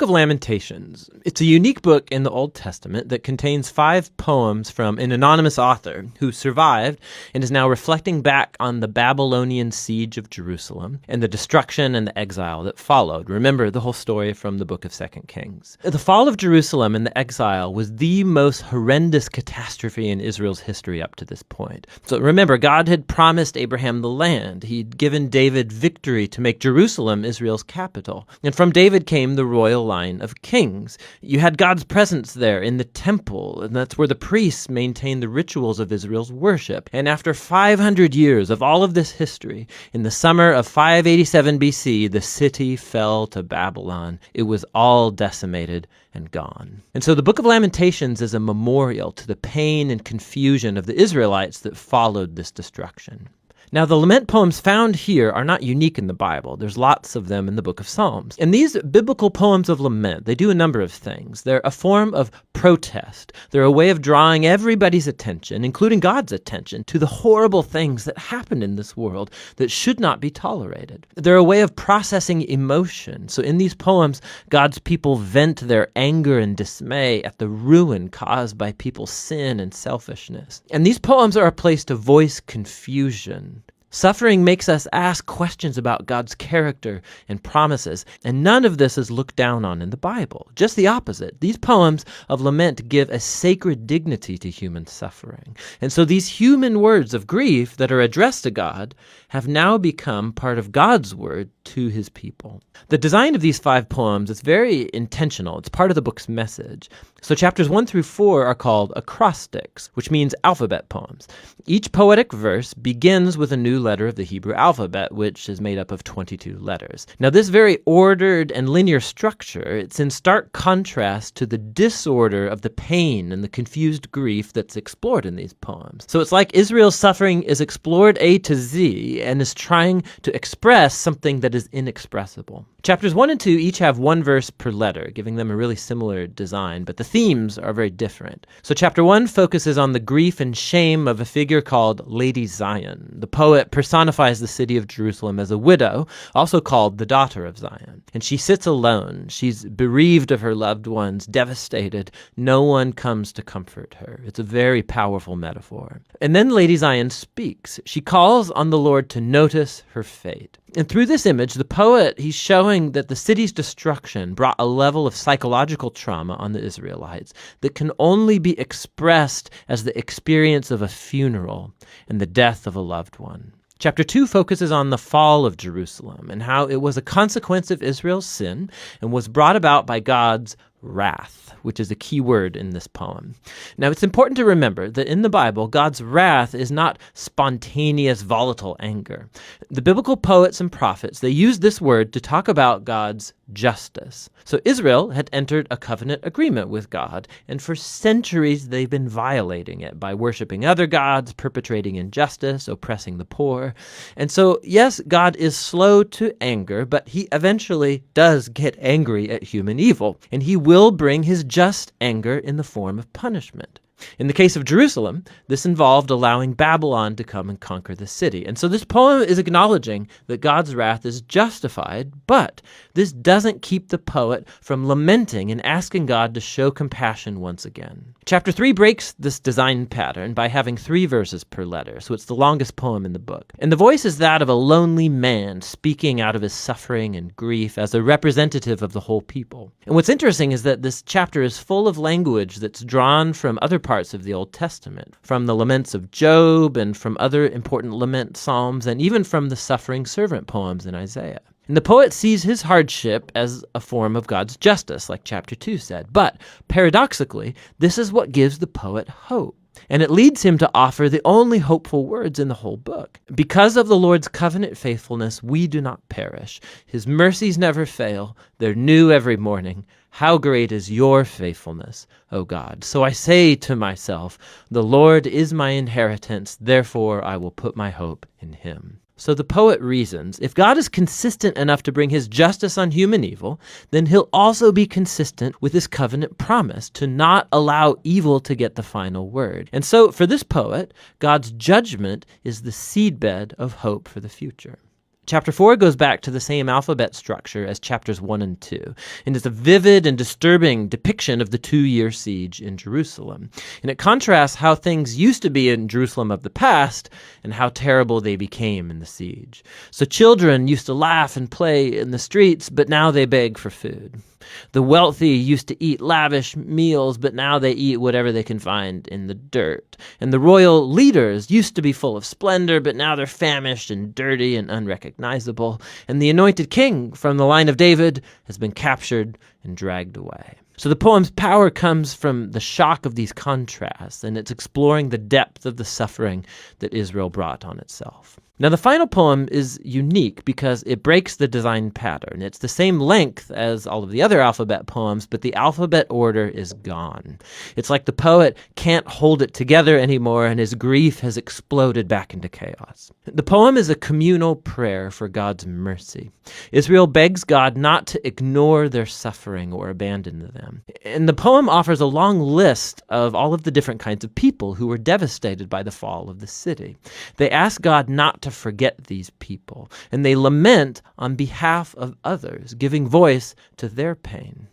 book of Lamentations. It's a unique book in the Old Testament that contains 5 poems from an anonymous author who survived and is now reflecting back on the Babylonian siege of Jerusalem and the destruction and the exile that followed. Remember the whole story from the book of 2 Kings. The fall of Jerusalem and the exile was the most horrendous catastrophe in Israel's history up to this point. So remember, God had promised Abraham the land. He'd given David victory to make Jerusalem Israel's capital. And from David came the royal line of kings. You had God's presence there in the temple, and that's where the priests maintained the rituals of Israel's worship. And after 500 years of all of this history, in the summer of 587 BC, the city fell to Babylon. It was all decimated and gone. And so the book of Lamentations is a memorial to the pain and confusion of the Israelites that followed this destruction. Now, the lament poems found here are not unique in the Bible. There's lots of them in the book of Psalms. And these biblical poems of lament, they do a number of things. They're a form of protest. They're a way of drawing everybody's attention, including God's attention, to the horrible things that happen in this world that should not be tolerated. They're a way of processing emotion. So in these poems, God's people vent their anger and dismay at the ruin caused by people's sin and selfishness. And these poems are a place to voice confusion. Suffering makes us ask questions about God's character and promises, and none of this is looked down on in the Bible. Just the opposite. These poems of lament give a sacred dignity to human suffering. And so these human words of grief that are addressed to God have now become part of God's word to his people. The design of these 5 poems is very intentional. It's part of the book's message. So chapters 1 through 4 are called acrostics, which means alphabet poems. Each poetic verse begins with a new letter of the Hebrew alphabet, which is made up of 22 letters. Now, this very ordered and linear structure, it's in stark contrast to the disorder of the pain and the confused grief that's explored in these poems. So it's like Israel's suffering is explored A to Z and is trying to express something that is inexpressible. Chapters 1 and 2 each have 1 verse per letter, giving them a really similar design, but the themes are very different. So chapter 1 focuses on the grief and shame of a figure called Lady Zion. The poet personifies the city of Jerusalem as a widow, also called the daughter of Zion. And she sits alone. She's bereaved of her loved ones, devastated. No one comes to comfort her. It's a very powerful metaphor. And then Lady Zion speaks. She calls on the Lord to notice her fate. And through this image, the poet, he's showing that the city's destruction brought a level of psychological trauma on the Israelites that can only be expressed as the experience of a funeral and the death of a loved one. Chapter 2 focuses on the fall of Jerusalem and how it was a consequence of Israel's sin and was brought about by God's wrath, which is a key word in this poem. Now, it's important to remember that in the Bible, God's wrath is not spontaneous, volatile anger. The biblical poets and prophets, they use this word to talk about God's justice. So Israel had entered a covenant agreement with God, and for centuries they've been violating it by worshiping other gods, perpetrating injustice, oppressing the poor. And so, yes, God is slow to anger, but he eventually does get angry at human evil, and he will bring his just anger in the form of punishment. In the case of Jerusalem, this involved allowing Babylon to come and conquer the city. And so this poem is acknowledging that God's wrath is justified, but this doesn't keep the poet from lamenting and asking God to show compassion once again. Chapter 3 breaks this design pattern by having 3 verses per letter, so it's the longest poem in the book. And the voice is that of a lonely man speaking out of his suffering and grief as a representative of the whole people. And what's interesting is that this chapter is full of language that's drawn from other parts of the Old Testament, from the laments of Job and from other important lament psalms, and even from the suffering servant poems in Isaiah. And the poet sees his hardship as a form of God's justice, like chapter 2 said. But paradoxically, this is what gives the poet hope. And it leads him to offer the only hopeful words in the whole book. Because of the Lord's covenant faithfulness, we do not perish. His mercies never fail. They're new every morning. How great is your faithfulness, O God. So I say to myself, the Lord is my inheritance. Therefore, I will put my hope in him. So the poet reasons, if God is consistent enough to bring his justice on human evil, then he'll also be consistent with his covenant promise to not allow evil to get the final word. And so for this poet, God's judgment is the seedbed of hope for the future. Chapter 4 goes back to the same alphabet structure as chapters 1 and 2, and is a vivid and disturbing depiction of the 2-year siege in Jerusalem. And it contrasts how things used to be in Jerusalem of the past and how terrible they became in the siege. So children used to laugh and play in the streets, but now they beg for food. The wealthy used to eat lavish meals, but now they eat whatever they can find in the dirt. And the royal leaders used to be full of splendor, but now they're famished and dirty and unrecognizable. And the anointed king from the line of David has been captured and dragged away. So the poem's power comes from the shock of these contrasts, and it's exploring the depth of the suffering that Israel brought on itself. Now, the final poem is unique because it breaks the design pattern. It's the same length as all of the other alphabet poems, but the alphabet order is gone. It's like the poet can't hold it together anymore, and his grief has exploded back into chaos. The poem is a communal prayer for God's mercy. Israel begs God not to ignore their suffering or abandon them. And the poem offers a long list of all of the different kinds of people who were devastated by the fall of the city. They ask God not to forget these people, and they lament on behalf of others, giving voice to their pain.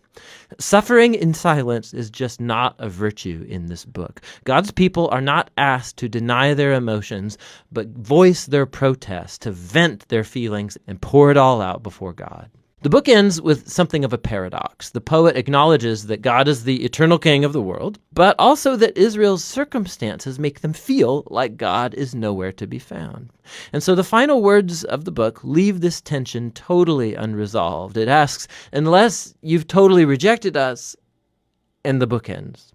Suffering in silence is just not a virtue in this book. God's people are not asked to deny their emotions, but voice their protest, to vent their feelings and pour it all out before God. The book ends with something of a paradox. The poet acknowledges that God is the eternal king of the world, but also that Israel's circumstances make them feel like God is nowhere to be found. And so the final words of the book leave this tension totally unresolved. It asks, unless you've totally rejected us, and the book ends.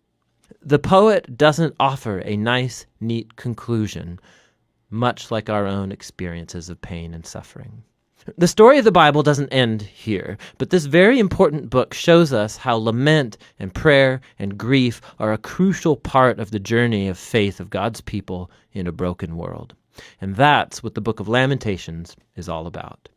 The poet doesn't offer a nice, neat conclusion, much like our own experiences of pain and suffering. The story of the Bible doesn't end here, but this very important book shows us how lament and prayer and grief are a crucial part of the journey of faith of God's people in a broken world. And that's what the book of Lamentations is all about.